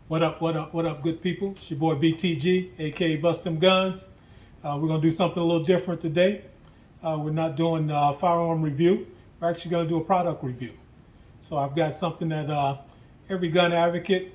What up, what up, what up, good people? It's your boy BTG, aka Bust Them Guns. We're going to do something a little different today. We're not doing a firearm review. We're actually going to do a product review. So I've got something that every gun advocate,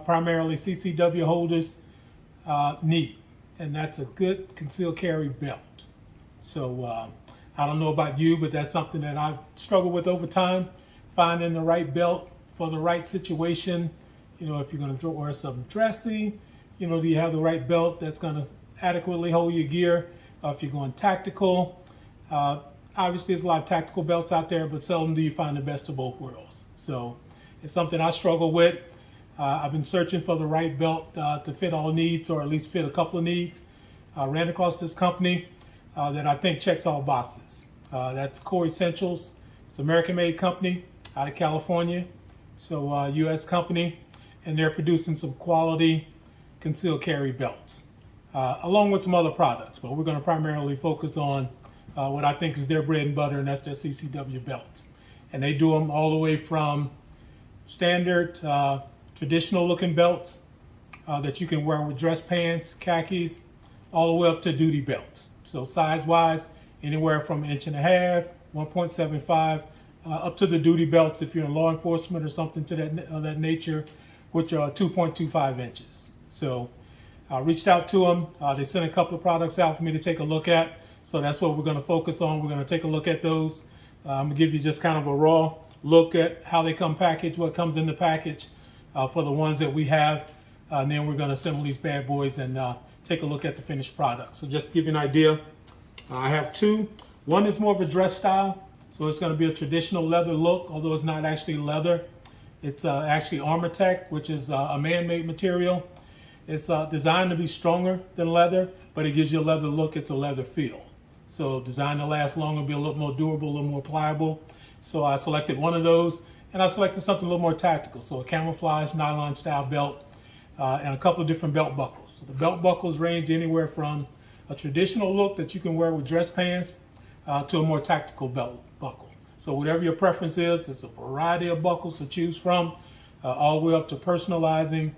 primarily CCW holders, need. And that's a good concealed carry belt. So I don't know about you, but that's something that I've struggled with over time. Finding the right belt for the right situation. You know, if you're going to wear something dressy, you know, do you have the right belt that's going to adequately hold your gear? If you're going tactical, obviously there's a lot of tactical belts out there, but seldom do you find the best of both worlds. So it's something I struggle with. I've been searching for the right belt to fit all needs, or at least fit a couple of needs. I ran across this company that I think checks all boxes. That's Core Essentials. It's an American-made company out of California, so U.S. company, and they're producing some quality concealed carry belts, along with some other products. But we're going to primarily focus on what I think is their bread and butter, and that's their CCW belts. And they do them all the way from standard, traditional-looking belts that you can wear with dress pants, khakis, all the way up to duty belts. So size-wise, anywhere from 1.5 inches, 1.75, up to the duty belts if you're in law enforcement or something to that nature, which are 2.25 inches. So I reached out to them. They sent a couple of products out for me to take a look at. So that's what we're going to focus on. We're going to take a look at those. I'm going to give you just kind of a raw look at how they come packaged, what comes in the package for the ones that we have. And then we're going to assemble these bad boys and take a look at the finished product. So just to give you an idea, I have two. One is more of a dress style. So it's going to be a traditional leather look, although it's not actually leather. It's actually ARMORTEK, which is a man-made material. It's designed to be stronger than leather, but it gives you a leather look. It's a leather feel. So designed to last longer, be a little more durable, a little more pliable. So I selected one of those, and I selected something a little more tactical. So a camouflage nylon style belt and a couple of different belt buckles. So the belt buckles range anywhere from a traditional look that you can wear with dress pants to a more tactical belt buckle. So whatever your preference is, it's a variety of buckles to choose from, all the way up to personalizing,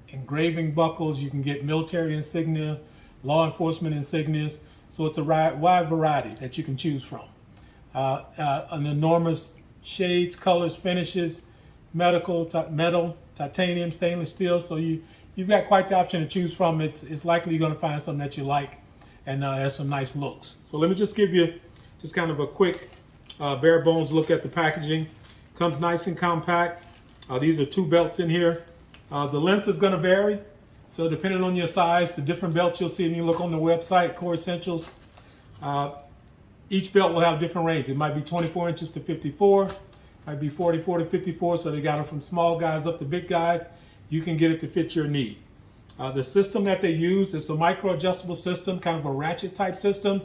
engraving buckles. You can get military insignia, law enforcement insignias. So it's a wide variety that you can choose from. An enormous shades, colors, finishes, metal, titanium, stainless steel. So you've got quite the option to choose from. It's likely you're going to find something that you like, and has some nice looks. So let me just give you just kind of a quick bare bones look at the packaging. Comes nice and compact. These are two belts in here. The length is going to vary. So depending on your size, the different belts you'll see when you look on the website, Core Essentials, each belt will have different range. It might be 24 inches to 54, might be 44 to 54. So they got them from small guys up to big guys. You can get it to fit your need. The system that they use is a micro adjustable system, kind of a ratchet type system,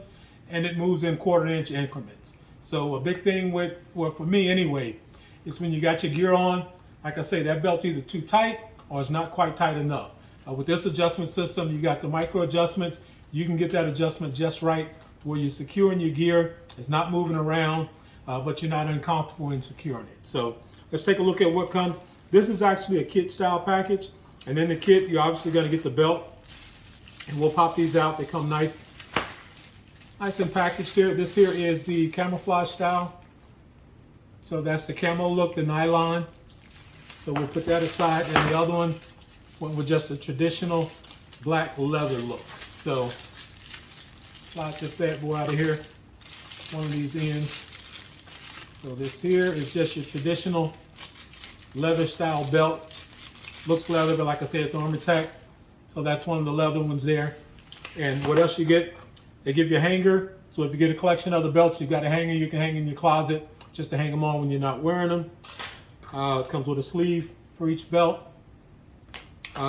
and it moves in 1/4 inch increments. So a big thing with, well, for me anyway, is when you got your gear on, like I say, that belt's either too tight or it's not quite tight enough. With this adjustment system, you got the micro adjustments. You can get that adjustment just right to where you're securing your gear. It's not moving around, but you're not uncomfortable in securing it. So let's take a look at what comes. This is actually a kit style package. And in the kit, you're obviously going to get the belt. And we'll pop these out. They come nice and packaged here. This here is the camouflage style. So that's the camo look, the nylon. So we'll put that aside. And the other one went with just a traditional black leather look. So slide this bad boy out of here, one of these ends. So this here is just your traditional leather style belt. Looks leather, but like I said, it's ARMORTEK. So that's one of the leather ones there. And what else you get? They give you a hanger. So if you get a collection of the belts, you've got a hanger you can hang in your closet just to hang them on when you're not wearing them. It comes with a sleeve for each belt.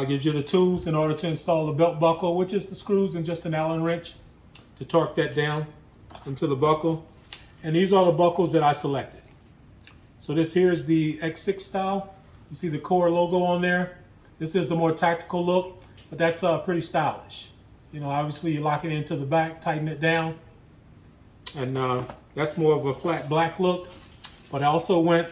Gives you the tools in order to install the belt buckle, which is the screws and just an Allen wrench to torque that down into the buckle. And these are the buckles that I selected. So this here is the X6 style. You see the Core logo on there. This is the more tactical look, but that's pretty stylish. You know, obviously you lock it into the back, tighten it down, and that's more of a flat black look. But I also went,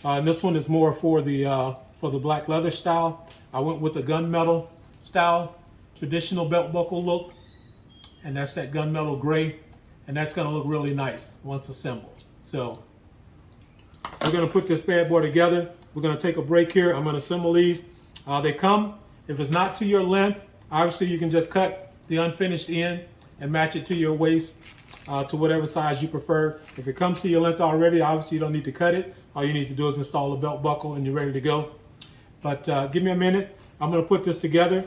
and this one is more for the black leather style. I went with the gunmetal style, traditional belt buckle look, and that's that gunmetal gray, and that's gonna look really nice once assembled. So we're gonna put this bad boy together. We're gonna take a break here. I'm gonna assemble these. They come, if it's not to your length, obviously you can just cut the unfinished end and match it to your waist, to whatever size you prefer. If it comes to your length already, obviously you don't need to cut it. All you need to do is install a belt buckle and you're ready to go. But give me a minute. I'm gonna put this together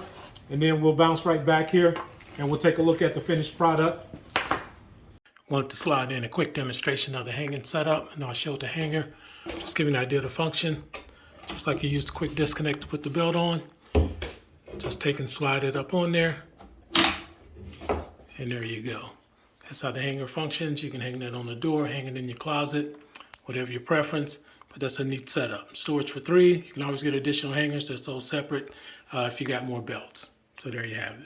and then we'll bounce right back here and we'll take a look at the finished product. Wanted to slide in a quick demonstration of the hanging setup, and I'll show the hanger. Just give you an idea of the function. Just like you use the quick disconnect to put the belt on. Just take and slide it up on there. And there you go. That's how the hanger functions. You can hang that on the door, hang it in your closet, whatever your preference. But that's a neat setup. Storage for 3. You can always get additional hangers. They're sold separate if you got more belts. So there you have it.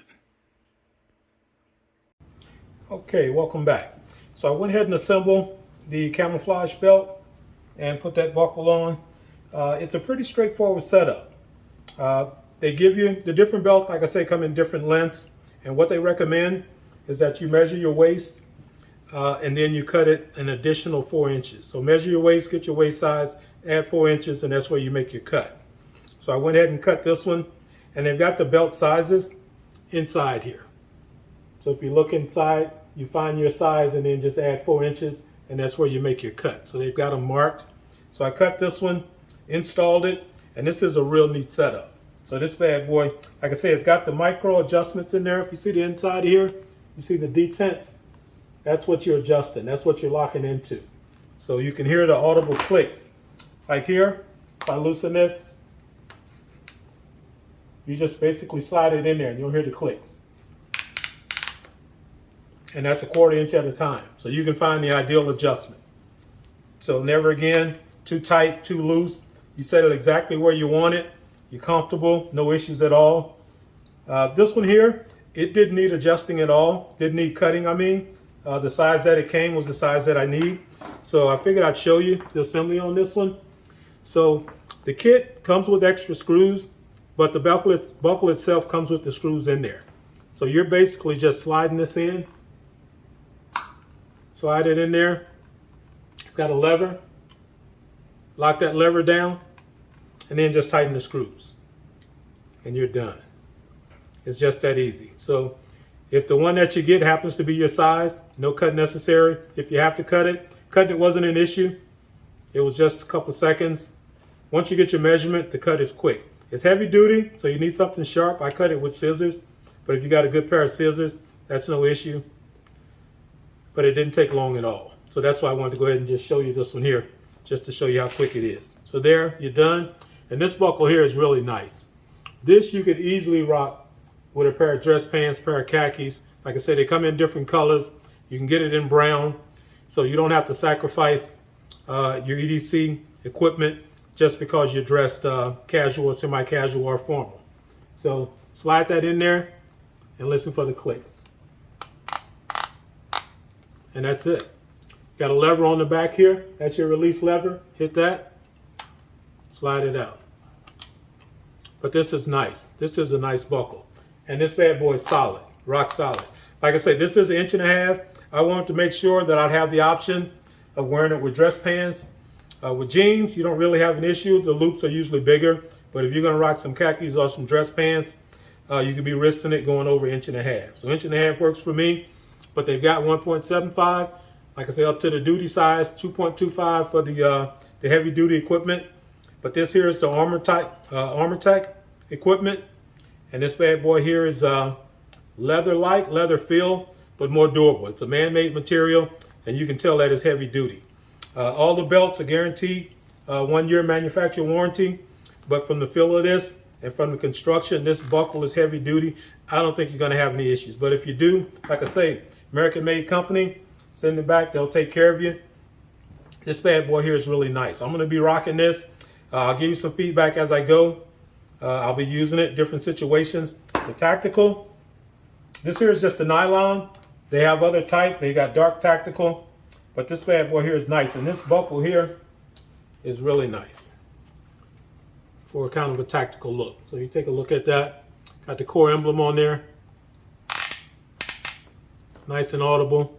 Okay, welcome back. So I went ahead and assembled the camouflage belt and put that buckle on. It's a pretty straightforward setup. They give you the different belts, like I say, come in different lengths. And what they recommend is that you measure your waist and then you cut it an additional 4 inches. So measure your waist, get your waist size, add 4 inches, and that's where you make your cut. So I went ahead and cut this one, and they've got the belt sizes inside here. So if you look inside, you find your size and then just add 4 inches, and that's where you make your cut. So they've got them marked. So I cut this one, installed it, and this is a real neat setup. So this bad boy, like I say, it's got the micro adjustments in there. If you see the inside here, you see the detents. That's what you're adjusting. That's what you're locking into. So you can hear the audible clicks. Like here, if I loosen this, you just basically slide it in there and you'll hear the clicks. And that's a 1/4 inch at a time. So you can find the ideal adjustment. So never again, too tight, too loose. You set it exactly where you want it. You're comfortable, no issues at all. This one here, it didn't need adjusting at all. Didn't need cutting, I mean. The size that it came was the size that I need. So I figured I'd show you the assembly on this one. So the kit comes with extra screws, but the buckle itself comes with the screws in there. So you're basically just sliding this in. Slide it in there. It's got a lever. Lock that lever down and then just tighten the screws and you're done. It's just that easy. So if the one that you get happens to be your size, no cut necessary. If you have to cut it, cutting it wasn't an issue. It was just a couple seconds. Once you get your measurement, the cut is quick. It's heavy duty, so you need something sharp. I cut it with scissors, but if you got a good pair of scissors, that's no issue. But it didn't take long at all. So that's why I wanted to go ahead and just show you this one here, just to show you how quick it is. So there, you're done. And this buckle here is really nice. This you could easily rock with a pair of dress pants, pair of khakis. Like I said, they come in different colors. You can get it in brown, so you don't have to sacrifice your EDC equipment just because you're dressed casual, semi-casual, or formal. So slide that in there and listen for the clicks. And that's it. Got a lever on the back here. That's your release lever. Hit that. Slide it out. But this is nice. This is a nice buckle. And this bad boy is solid. Rock solid. Like I say, this is 1.5 inches. I wanted to make sure that I'd have the option of wearing it with dress pants. With jeans, you don't really have an issue. The loops are usually bigger. But if you're going to rock some khakis or some dress pants, you could be risking it going over 1.5 inches. So 1.5 inches works for me. But they've got 1.75. Like I say, up to the duty size, 2.25 for the heavy duty equipment. But this here is the ARMORTEK equipment. And this bad boy here is leather-like, leather feel, but more durable. It's a man-made material, and you can tell that it's heavy duty. All the belts are guaranteed 1-year manufacturer warranty. But from the feel of this and from the construction, this buckle is heavy duty. I don't think you're going to have any issues. But if you do, like I say, American-made company, send it back. They'll take care of you. This bad boy here is really nice. I'm going to be rocking this. I'll give you some feedback as I go. I'll be using it in different situations. The tactical, this here is just a nylon. They have other type. They got dark tactical. But this bad boy here is nice. And this buckle here is really nice. for kind of a tactical look. So you take a look at that. Got the core emblem on there. Nice and audible.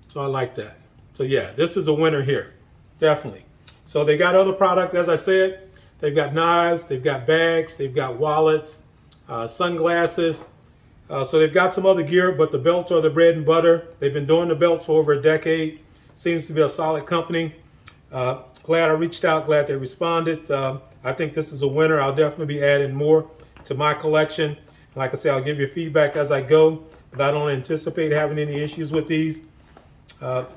So I like that. So yeah, this is a winner here, definitely. So they got other products, as I said. They've got knives, they've got bags, they've got wallets, sunglasses. So they've got some other gear, but the belts are the bread and butter. They've been doing the belts for over a decade. Seems to be a solid company. Glad I reached out, glad they responded. I think this is a winner. I'll definitely be adding more to my collection. Like I said, I'll give you feedback as I go, but I don't anticipate having any issues with these.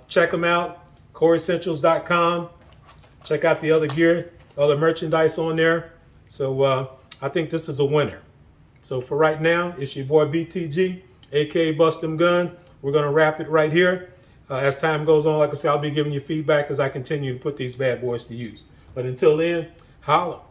Check them out, coreessentials.com. Check out the other gear, other merchandise on there. So I think this is a winner. So for right now, it's your boy BTG, aka Bust Them Gun. We're going to wrap it right here. As time goes on, like I said, I'll be giving you feedback as I continue to put these bad boys to use. But until then, holla.